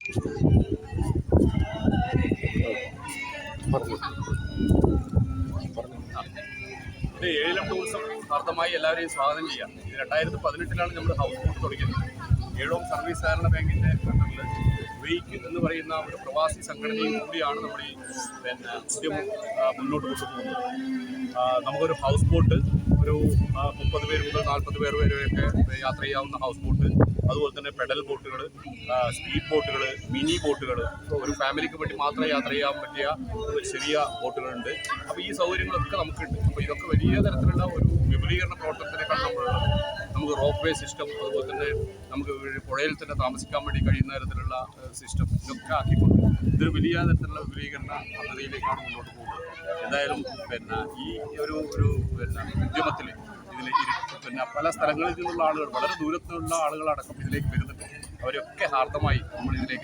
ഇത് ഏഴിലം ടൂറിസം ഹാർദമായി എല്ലാവരെയും സ്വാഗതം ചെയ്യാം. ഇത് 2018 നമ്മൾ ഹൗസ് ബോട്ട് തുടങ്ങിയത്. ഏഴോം സർവീസ് സഹകരണ ബാങ്കിൻ്റെ അണ്ടറിൽ വെയ്ക്ക് എന്ന് പറയുന്ന ഒരു പ്രവാസി സംഘടനയും കൂടിയാണ് നമ്മൾ ഈ ഉദ്യമം മുന്നോട്ട് കൊണ്ടുപോകുന്നത്. നമുക്കൊരു ഹൗസ് ബോട്ട് ഒരു 30 പേര് മുതൽ 40 പേർ വരെയൊക്കെ യാത്ര ചെയ്യാവുന്ന ഹൗസ് ബോട്ട്, അതുപോലെ തന്നെ പെഡൽ ബോട്ടുകൾ, സ്പീഡ് ബോട്ടുകൾ, മിനി ബോട്ടുകൾ, ഒരു ഫാമിലിക്ക് വേണ്ടി മാത്രം യാത്ര ചെയ്യാൻ പറ്റിയ ചെറിയ ബോട്ടുകളുണ്ട്. അപ്പോൾ ഈ സൗകര്യങ്ങളൊക്കെ നമുക്കുണ്ട്. അപ്പോൾ ഇതൊക്കെ വലിയ തരത്തിലുള്ള ഒരു വിപുലീകരണ പ്രവർത്തനത്തിനേക്കാൾ നമ്മളുള്ളത്. നമുക്ക് റോപ്പ് വേ സിസ്റ്റം, അതുപോലെ തന്നെ നമുക്ക് പുഴയിൽ തന്നെ താമസിക്കാൻ വേണ്ടി കഴിയുന്ന തരത്തിലുള്ള സിസ്റ്റം, ഇതൊക്കെ ആക്കിക്കൊണ്ട് ഇതൊരു വലിയ തരത്തിലുള്ള വിപുലീകരണ പദ്ധതിയിലേക്കാണ് മുന്നോട്ട് പോകുന്നത്. എന്തായാലും ഈ ഒരു ഉദ്യമത്തിൽ ഇതിൽ പല സ്ഥലങ്ങളിൽ നിന്നുള്ള ആളുകൾ, വളരെ ദൂരത്തുള്ള ആളുകളടക്കം ഇതിലേക്ക് വരുന്നുണ്ട്. അവരൊക്കെ ഹാർദമായി നമ്മൾ ഇതിലേക്ക്